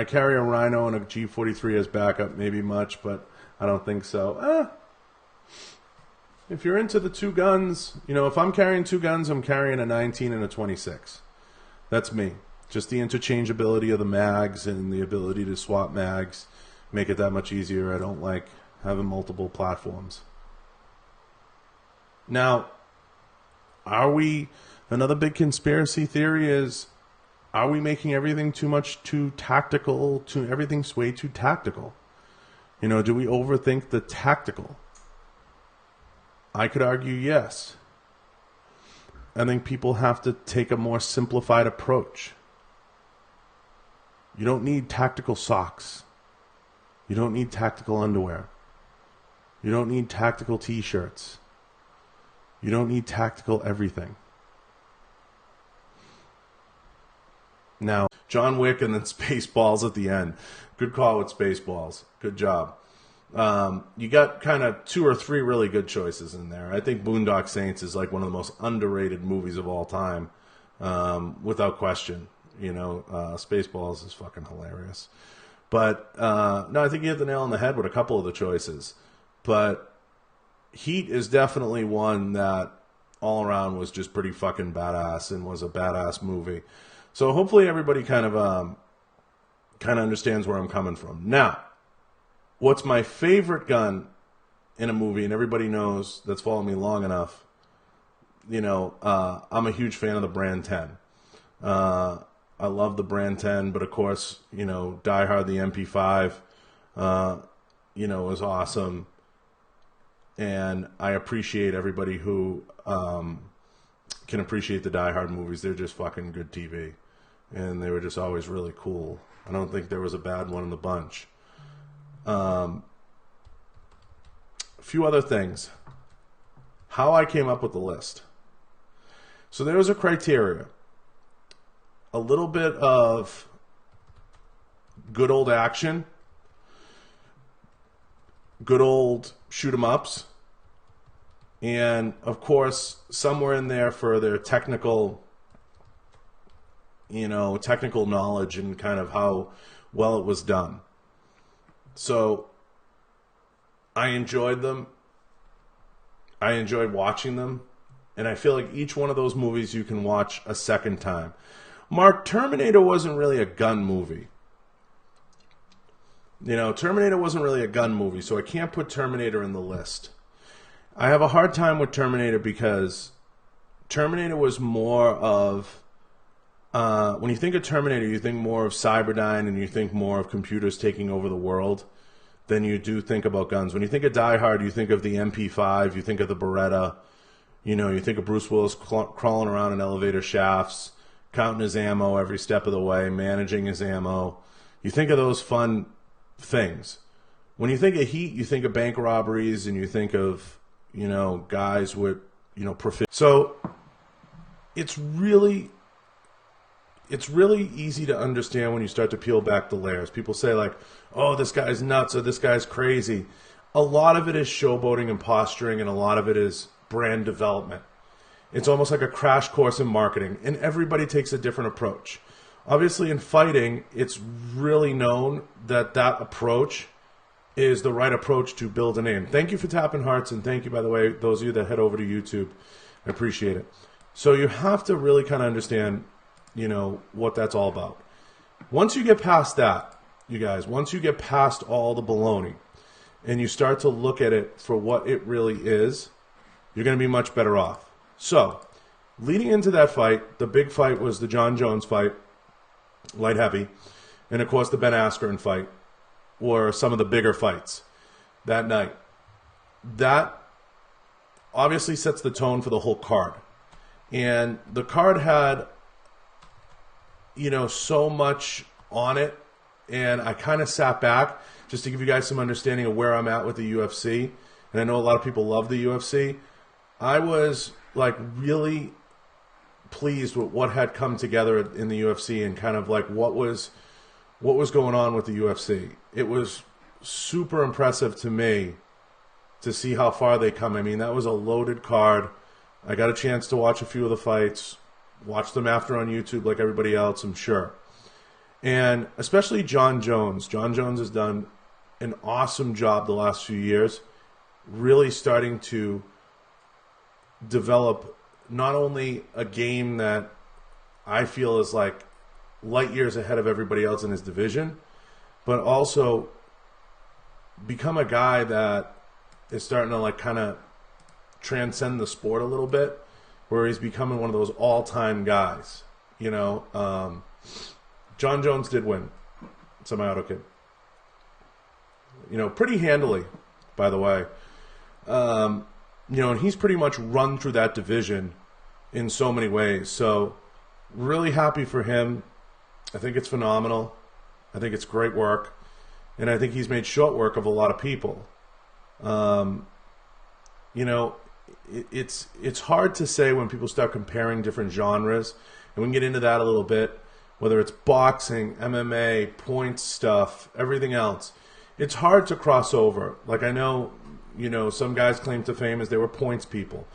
I carry a Rhino and a G43 as backup, maybe much, but I don't think so. If you're into the two guns, you know, if I'm carrying two guns, I'm carrying a 19 and a 26. That's me. Just the interchangeability of the mags and the ability to swap mags make it that much easier. I don't like having multiple platforms. Now, another big conspiracy theory is, are we making everything too tactical? Everything's way too tactical. You know, do we overthink the tactical? I could argue yes. I think people have to take a more simplified approach. You don't need tactical socks. You don't need tactical underwear. You don't need tactical t-shirts. You don't need tactical everything. Now, John Wick and then Spaceballs at the end. Good call with Spaceballs. Good job. You got kind of 2 or 3 really good choices in there. I think Boondock Saints is like one of the most underrated movies of all time, without question. You know, Spaceballs is fucking hilarious. But, no, I think you hit the nail on the head with a couple of the choices. But Heat is definitely one that all around was just pretty fucking badass and was a badass movie. So hopefully everybody kind of understands where I'm coming from. Now, what's my favorite gun in a movie, and everybody knows that's followed me long enough, you know, I'm a huge fan of the Brand 10. I love the Brand 10, but of course, you know, Die Hard, the MP5, you know, was awesome. And I appreciate everybody who can appreciate the Die Hard movies. They're just fucking good TV. And they were just always really cool. I don't think there was a bad one in the bunch. A few other things. How I came up with the list. So there was a criteria. A little bit of good old action. Good old shoot 'em ups. And, of course, somewhere in there for their technical, you know, technical knowledge and kind of how well it was done. So, I enjoyed them. I enjoyed watching them. And I feel like each one of those movies you can watch a second time. Mark, Terminator wasn't really a gun movie. You know, Terminator wasn't really a gun movie, so I can't put Terminator in the list. I have a hard time with Terminator because Terminator was more of, when you think of Terminator, you think more of Cyberdyne and you think more of computers taking over the world than you do think about guns. When you think of Die Hard, you think of the MP5, you think of the Beretta, you know, you think of Bruce Willis crawling around in elevator shafts, counting his ammo every step of the way, managing his ammo. You think of those fun things. When you think of Heat, you think of bank robberies and you think of, you know, guys with, you know, So it's really easy to understand when you start to peel back the layers. People say like, oh, this guy's nuts or this guy's crazy. A lot of it is showboating and posturing, and a lot of it is brand development. It's almost like a crash course in marketing, and everybody takes a different approach. Obviously, in fighting, it's really known that that approach is the right approach to build a name. Thank you for tapping hearts, and thank you, by the way, those of you that head over to YouTube. I appreciate it. So you have to really kind of understand, you know, what that's all about. Once you get past that, you guys, once you get past all the baloney, and you start to look at it for what it really is, you're going to be much better off. So, leading into that fight, the big fight was the John Jones fight, light heavy, and of course the Ben Askren fight were some of the bigger fights that night. That obviously sets the tone for the whole card. And the card had, you know, so much on it, and I kind of sat back just to give you guys some understanding of where I'm at with the UFC. And I know a lot of people love the UFC. I was like really pleased with what had come together in the UFC and kind of like what was going on with the UFC. It was super impressive to me to see how far they come. I mean, that was a loaded card. I got a chance to watch a few of the fights, watch them after on YouTube like everybody else, I'm sure. And especially John Jones. John Jones has done an awesome job the last few years, really starting to develop not only a game that I feel is like light years ahead of everybody else in his division, but also become a guy that is starting to like kind of transcend the sport a little bit, where he's becoming one of those all-time guys. You know, John Jones did win semi-auto kid. You know, pretty handily, by the way. You know, and he's pretty much run through that division in so many ways. So, really happy for him. I think it's phenomenal. I think it's great work. And I think he's made short work of a lot of people. You know, it's hard to say when people start comparing different genres. And we can get into that a little bit. Whether it's boxing, MMA, points stuff, everything else. It's hard to cross over. Like I know, you know, some guys claim to fame as they were points people.